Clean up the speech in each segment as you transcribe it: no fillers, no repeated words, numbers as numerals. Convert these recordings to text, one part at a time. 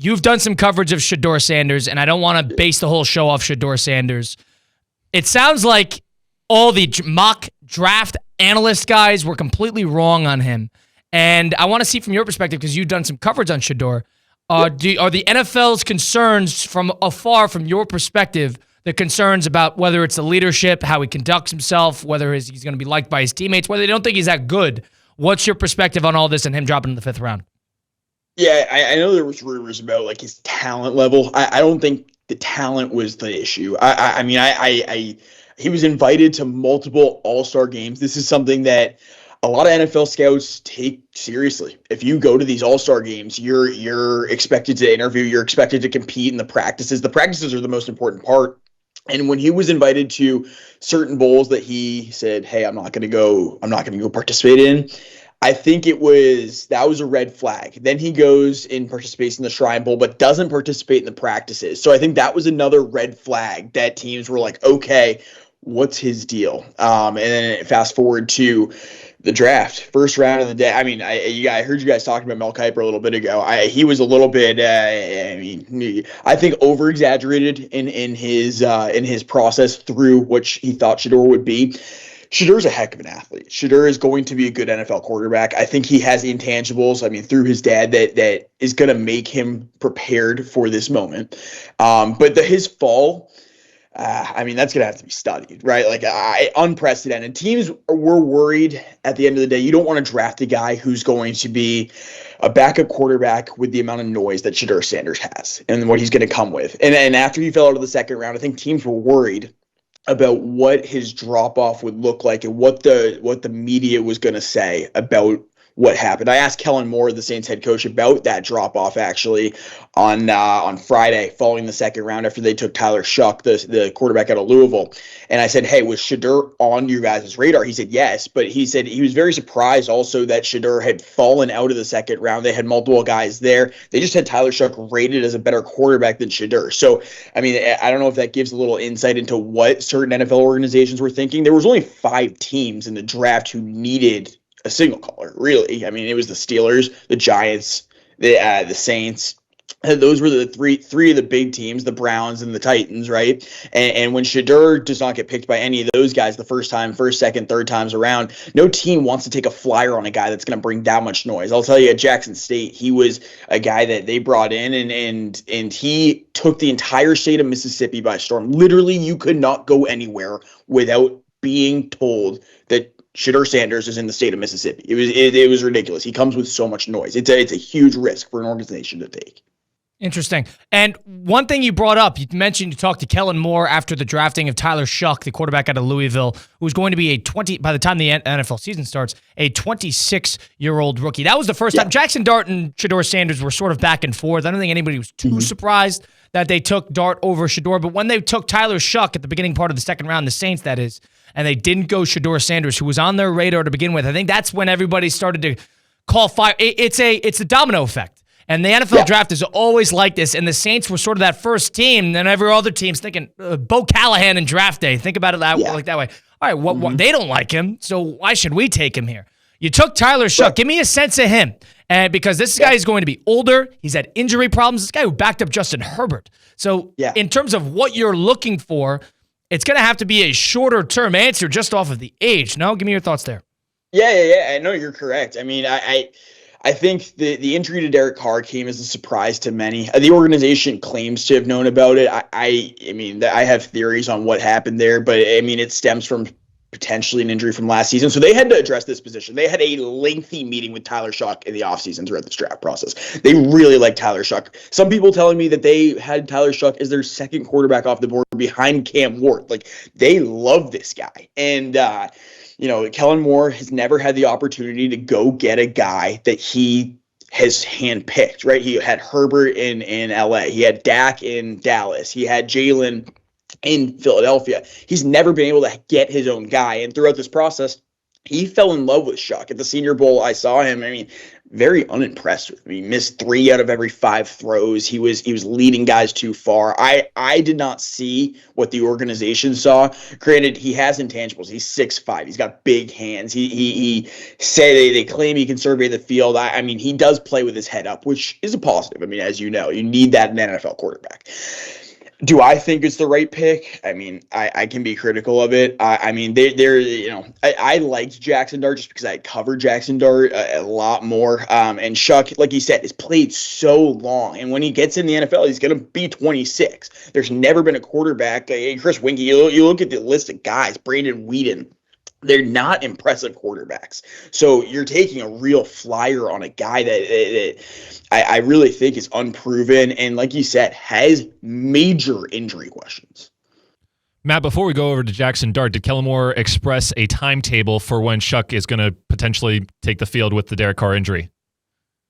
you've done some coverage of Shedeur Sanders, and I don't want to base the whole show off Shedeur Sanders. It sounds like all the mock draft analyst guys were completely wrong on him. And I want to see from your perspective, because you've done some coverage on Shedeur, are the NFL's concerns from afar, from your perspective, the concerns about whether it's the leadership, how he conducts himself, whether he's going to be liked by his teammates, whether they don't think he's that good. What's your perspective on all this and him dropping in the 5th round? Yeah, I know there was rumors about like his talent level. I don't think the talent was the issue. I mean, he was invited to multiple All-Star games. This is something that a lot of NFL scouts take seriously. If you go to these All-Star games, you're expected to interview, you're expected to compete in the practices. The practices are the most important part. And when he was invited to certain bowls that he said, "Hey, I'm not going to go participate in," I think that was a red flag. Then he goes and participates in the Shrine Bowl, but doesn't participate in the practices. So I think that was another red flag that teams were like, okay, what's his deal? And then fast forward to the draft, first round of the day. I mean, I heard you guys talking about Mel Kiper a little bit ago. He was a little bit, I think over exaggerated in his process through what he thought Shedeur would be. Shedeur's a heck of an athlete. Shedeur is going to be a good NFL quarterback. I think he has the intangibles, through his dad, that is going to make him prepared for this moment. But his fall, that's going to have to be studied, right? Like, unprecedented. Teams were worried at the end of the day. You don't want to draft a guy who's going to be a backup quarterback with the amount of noise that Shedeur Sanders has and what he's going to come with. And after he fell out of the 2nd round, I think teams were worried about what his drop-off would look like and what the media was going to say about what happened. I asked Kellen Moore, the Saints head coach, about that drop-off actually on Friday following the 2nd round after they took Tyler Shough, the quarterback out of Louisville. And I said, hey, was Shedeur on your guys' radar? He said yes, but he said he was very surprised also that Shedeur had fallen out of the 2nd round. They had multiple guys there. They just had Tyler Shough rated as a better quarterback than Shedeur. So, I don't know if that gives a little insight into what certain NFL organizations were thinking. There was only 5 teams in the draft who needed a signal caller, really. It was the Steelers, the Giants, the Saints. Those were the three of the big teams, the Browns and the Titans, right? And when Shedeur does not get picked by any of those guys the first, second, third times around, no team wants to take a flyer on a guy that's going to bring that much noise. I'll tell you, at Jackson State, he was a guy that they brought in, and he took the entire state of Mississippi by storm. Literally, you could not go anywhere without being told that Shedeur Sanders is in the state of Mississippi. It was ridiculous. He comes with so much noise. It's a huge risk for an organization to take. Interesting. And one thing you brought up, you mentioned you talked to Kellen Moore after the drafting of Tyler Shough, the quarterback out of Louisville, who's going to be by the time the NFL season starts, a 26-year-old rookie. That was the first time. Jackson Dart and Shedeur Sanders were sort of back and forth. I don't think anybody was too surprised that they took Dart over Shedeur. But when they took Tyler Shough at the beginning part of the 2nd round, the Saints, that is, and they didn't go Shedeur Sanders, who was on their radar to begin with, I think that's when everybody started to call fire. It's a domino effect. And the NFL draft is always like this. And the Saints were sort of that first team. And every other team's thinking, Bo Callahan in draft day. Think about it like that way. All right, what they don't like him, so why should we take him here? You took Tyler Shough. Give me a sense of him. And because this guy is going to be older, he's had injury problems. This guy who backed up Justin Herbert. So in terms of what you're looking for, it's going to have to be a shorter-term answer just off of the age. No? Give me your thoughts there. Yeah. I know you're correct. I think the injury to Derek Carr came as a surprise to many. The organization claims to have known about it. I have theories on what happened there, but it stems from potentially an injury from last season. So they had to address this position. They had a lengthy meeting with Tyler Shough in the offseason throughout this draft process. They really like Tyler Shough. Some people telling me that they had Tyler Shough as their 2nd quarterback off the board behind Cam Ward. Like, they love this guy. And, Kellen Moore has never had the opportunity to go get a guy that he has handpicked, right? He had Herbert in LA. He had Dak in Dallas. He had Jalen in Philadelphia. He's never been able to get his own guy. And throughout this process, he fell in love with Shough. At the Senior Bowl, I saw him. very unimpressed with him. He missed 3 out of every 5 throws. He was leading guys too far. I did not see what the organization saw. Granted, he has intangibles. He's 6'5". He's got big hands. He say they claim he can survey the field. I mean, he does play with his head up, which is a positive. I mean, as you know, you need that in an NFL quarterback. Do I think it's the right pick? I mean, I can be critical of it. I mean, I liked Jackson Dart just because I covered Jackson Dart a lot more. And Shough, like you said, has played so long. And when he gets in the NFL, he's going to be 26. There's never been a quarterback. Chris Winkie, you look at the list of guys, Brandon Weeden. They're not impressive quarterbacks. So you're taking a real flyer on a guy that I really think is unproven and, like you said, has major injury questions. Matt, before we go over to Jackson Dart, did Kellen Moore express a timetable for when Shough is going to potentially take the field with the Derek Carr injury?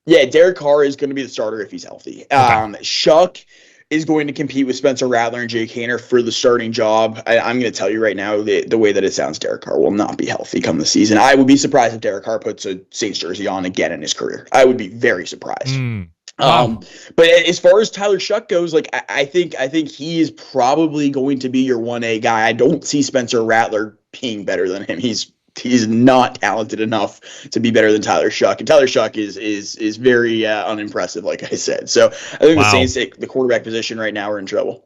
Yeah, Derek Carr is going to be the starter if he's healthy. Okay. Shough is going to compete with Spencer Rattler and Jake Haener for the starting job. I'm going to tell you right now, the way that it sounds, Derek Carr will not be healthy come the season. I would be surprised if Derek Carr puts a Saints jersey on again in his career. I would be very surprised. Wow. But as far as Tyler Shough goes, like I think he is probably going to be your 1A guy. I don't see Spencer Rattler being better than him. He's not talented enough to be better than Tyler Shough. And Tyler Shough is very unimpressive, like I said. So I think the Saints, the quarterback position right now, are in trouble.